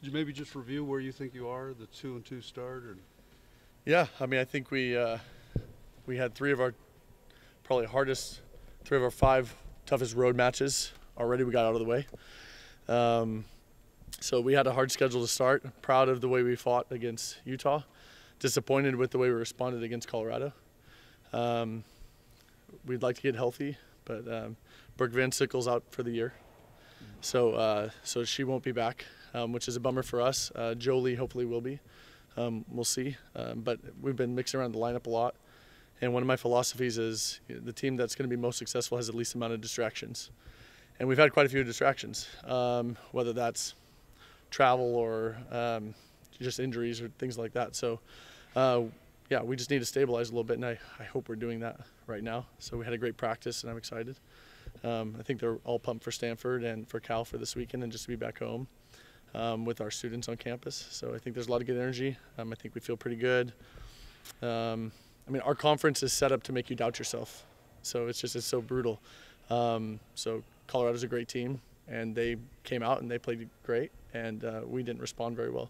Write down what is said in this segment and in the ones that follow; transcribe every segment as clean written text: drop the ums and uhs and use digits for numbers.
you maybe just review where you think you are, the 2-2 start? Or? Yeah, I mean, I think we had three of our five toughest road matches already. We got out of the way. So we had a hard schedule to start. Proud of the way we fought against Utah. Disappointed with the way we responded against Colorado. We'd like to get healthy, but Brooke Van Sickle's out for the year. So she won't be back, which is a bummer for us. Jolie hopefully will be. We'll see. But we've been mixing around the lineup a lot. And one of my philosophies is the team that's going to be most successful has the least amount of distractions. And we've had quite a few distractions, whether that's travel or just injuries or things like that. So, yeah, we just need to stabilize a little bit, and I hope we're doing that right now. So we had a great practice, and I'm excited. I think they're all pumped for Stanford and for Cal for this weekend and just to be back home with our students on campus. So I think there's a lot of good energy. I think we feel pretty good. I mean, our conference is set up to make you doubt yourself. So it's so brutal. So Colorado's a great team, and they came out and they played great, and we didn't respond very well.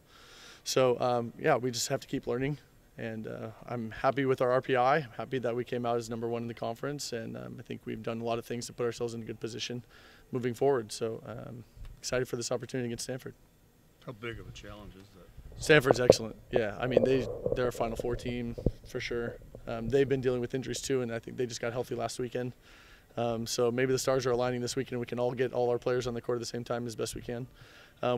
So, yeah, we just have to keep learning. And I'm happy with our RPI. I'm happy that we came out as #1 in the conference, and I think we've done a lot of things to put ourselves in a good position moving forward. So excited for this opportunity against Stanford. How big of a challenge is that? Stanford's excellent. Yeah, I mean, they're a Final Four team for sure. They've been dealing with injuries too, and I think they just got healthy last weekend. So maybe the stars are aligning this weekend and we can all get all our players on the court at the same time as best we can,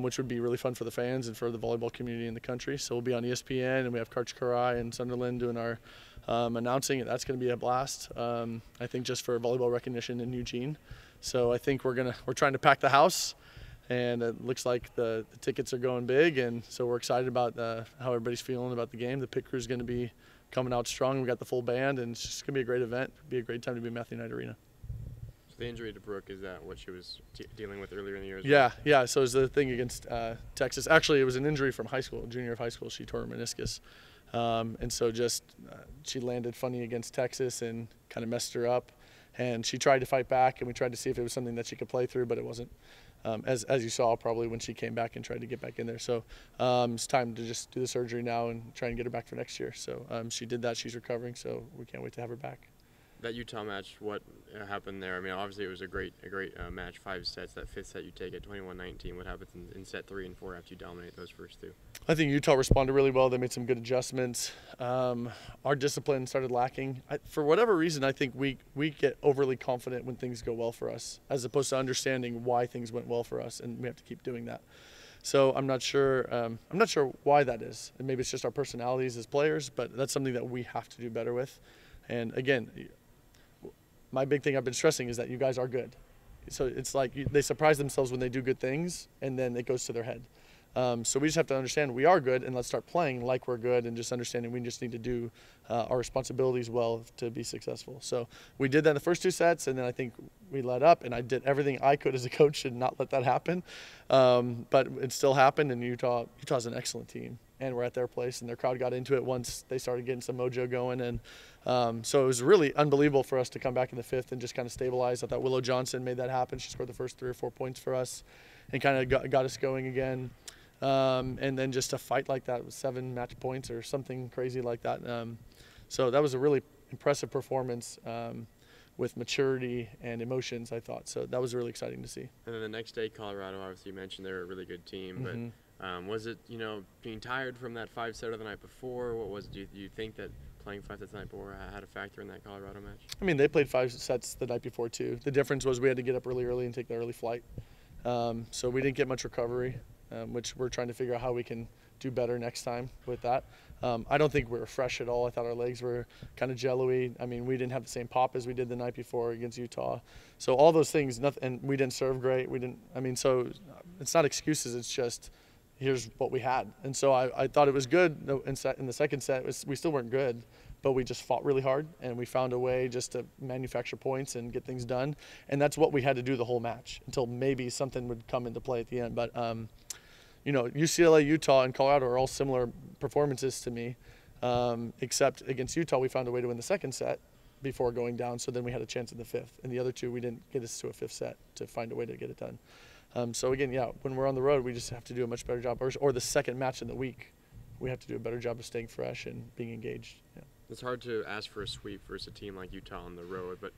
which would be really fun for the fans and for the volleyball community in the country. So we'll be on ESPN, and we have Karch Karai and Sunderland doing our announcing. That's going to be a blast, I think, just for volleyball recognition in Eugene. So I think we're trying to pack the house, and it looks like the tickets are going big, and so we're excited about how everybody's feeling about the game. The pit crew is going to be coming out strong. We got the full band, and it's just going to be a great event. It'll be a great time to be in Matthew Knight Arena. The injury to Brooke, is that what she was dealing with earlier in the year? Yeah. So it was the thing against Texas. Actually, it was an injury from high school, junior of high school. She tore her meniscus. And so she landed funny against Texas and kind of messed her up. And she tried to fight back, and we tried to see if it was something that she could play through, but it wasn't. As you saw probably when she came back and tried to get back in there. So it's time to just do the surgery now and try and get her back for next year. So she did that. She's recovering, so we can't wait to have her back. That Utah match, what happened there? I mean, obviously it was a great match, 5 sets. That 5th set you take at 21-19. What happens in set 3 and 4 after you dominate those first 2? I think Utah responded really well. They made some good adjustments. Our discipline started lacking. For whatever reason, I think we get overly confident when things go well for us, as opposed to understanding why things went well for us, and we have to keep doing that. So I'm not sure why that is. And maybe it's just our personalities as players, but that's something that we have to do better with. And again, my big thing I've been stressing is that you guys are good. So it's like they surprise themselves when they do good things, and then it goes to their head. So we just have to understand we are good, and let's start playing like we're good, and just understanding we just need to do our responsibilities well to be successful. So we did that in the first 2 sets, and then I think we let up, and I did everything I could as a coach to not let that happen. But it still happened, and Utah's an excellent team. And we're at their place, and their crowd got into it once they started getting some mojo going. And so it was really unbelievable for us to come back in the 5th and just kind of stabilize. I thought Willow Johnson made that happen. She scored the first 3 or 4 points for us and kind of got us going again. And then just to fight like that with 7 match points or something crazy like that. So that was a really impressive performance with maturity and emotions, I thought. So that was really exciting to see. And then the next day, Colorado, obviously you mentioned they're a really good team. Mm-hmm. But was it, being tired from that 5-setter the night before? What was it? Do you think that playing 5 sets the night before had a factor in that Colorado match? I mean, they played 5 sets the night before too. The difference was we had to get up really early and take the early flight. So we didn't get much recovery, which we're trying to figure out how we can do better next time with that. I don't think we were fresh at all. I thought our legs were kind of jello-y. I mean, we didn't have the same pop as we did the night before against Utah. So all those things, and we didn't serve great. So it's not excuses. It's just here's what we had. And so I thought it was good in the second set. We still weren't good, but we just fought really hard, and we found a way just to manufacture points and get things done. And that's what we had to do the whole match until maybe something would come into play at the end. But UCLA, Utah, and Colorado are all similar performances to me, except against Utah we found a way to win the second set before going down, so then we had a chance in the 5th. And the other 2, we didn't get us to a 5th set to find a way to get it done. So again, yeah, when we're on the road, we just have to do a much better job. Or the second match in the week, we have to do a better job of staying fresh and being engaged. Yeah. It's hard to ask for a sweep versus a team like Utah on the road, but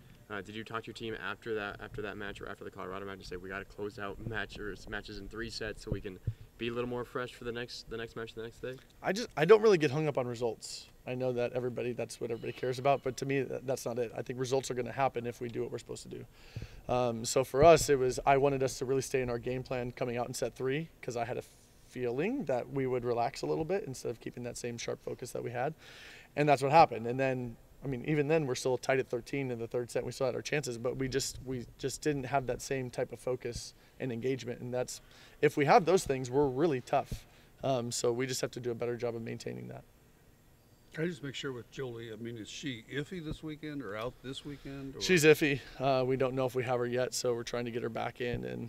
did you talk to your team after that match or after the Colorado match and say we got to close out matches in 3 sets so we can be a little more fresh for the next match the next day? I don't really get hung up on results. I know that that's what everybody cares about, but to me that's not it. I think results are going to happen if we do what we're supposed to do. So for us, I wanted us to really stay in our game plan coming out in set 3 because I had a feeling that we would relax a little bit instead of keeping that same sharp focus that we had, and that's what happened. And then, I mean, even then we're still tight at 13 in the third set. We still had our chances, but we just didn't have that same type of focus and engagement. And that's, if we have those things, we're really tough. So we just have to do a better job of maintaining that. Can I just make sure with Jolie, I mean, is she iffy this weekend or out this weekend? Or? She's iffy. We don't know if we have her yet, so we're trying to get her back in. And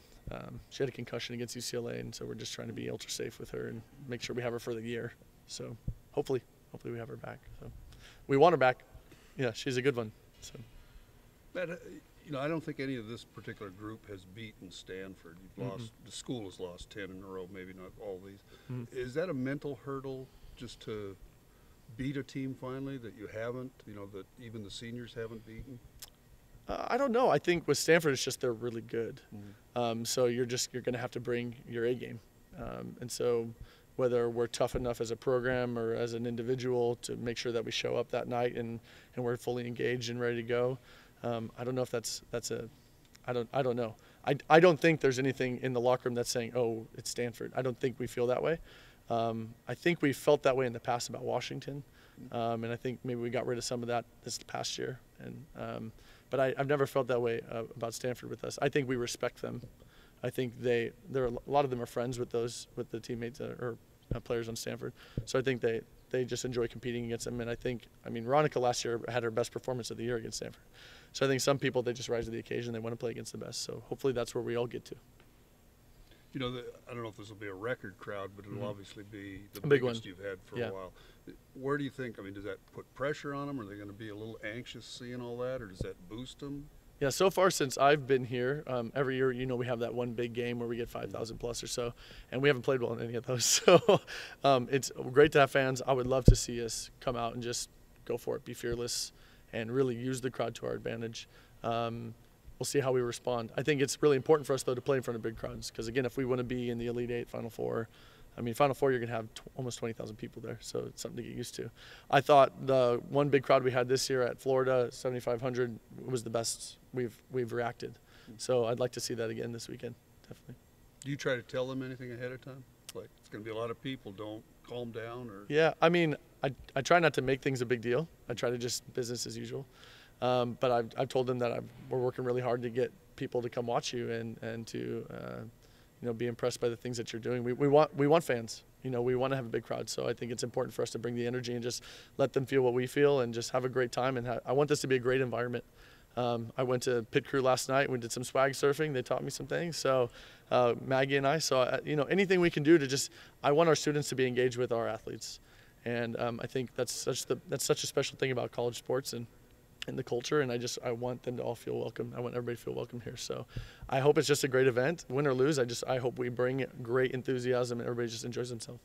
she had a concussion against UCLA, and so we're just trying to be ultra safe with her and make sure we have her for the year. So hopefully we have her back. So we want her back. Yeah, she's a good one. So. But, I don't think any of this particular group has beaten Stanford. You've lost. The school has lost 10 in a row, maybe not all these. Is that a mental hurdle just to beat a team finally that you haven't, that even the seniors haven't beaten? I don't know. I think with Stanford, it's just they're really good. So you're going to have to bring your A game. And so whether we're tough enough as a program or as an individual to make sure that we show up that night and we're fully engaged and ready to go. I don't know if I don't know. I don't think there's anything in the locker room that's saying, oh, it's Stanford. I don't think we feel that way. I think we felt that way in the past about Washington. And I think maybe we got rid of some of that this past year. But I've never felt that way about Stanford with us. I think we respect them. I think a lot of them are friends with the teammates or players on Stanford. So I think they just enjoy competing against them. And I mean, Ronica last year had her best performance of the year against Stanford. So I think some people, they just rise to the occasion. They want to play against the best. So hopefully that's where we all get to. I don't know if this will be a record crowd, but it'll obviously be the big biggest one you've had for a while. Where do you think, does that put pressure on them? Are they going to be a little anxious seeing all that, or does that boost them? Yeah, so far since I've been here, every year, we have that one big game where we get 5,000 plus or so, and we haven't played well in any of those. So it's great to have fans. I would love to see us come out and just go for it, be fearless, and really use the crowd to our advantage. We'll see how we respond. I think it's really important for us, though, to play in front of big crowds because, again, if we want to be in the Elite Eight, Final Four, Final Four, you're going to have almost 20,000 people there, so it's something to get used to. I thought the one big crowd we had this year at Florida, 7,500, was the best we've reacted. So I'd like to see that again this weekend, definitely. Do you try to tell them anything ahead of time? Like, it's going to be a lot of people, don't calm down? Or? Yeah, I try not to make things a big deal. I try to just business as usual. But I've told them that we're working really hard to get people to come watch you and to be impressed by the things that you're doing. We want fans. We want to have a big crowd. So I think it's important for us to bring the energy and just let them feel what we feel and just have a great time. And I want this to be a great environment. I went to Pit Crew last night. We did some swag surfing. They taught me some things. So Maggie and I saw anything we can do to I want our students to be engaged with our athletes. And I think that's such a special thing about college sports and the culture, and I want them to all feel welcome. I want everybody to feel welcome here. So I hope it's just a great event. Win or lose, I hope we bring great enthusiasm and everybody just enjoys themselves.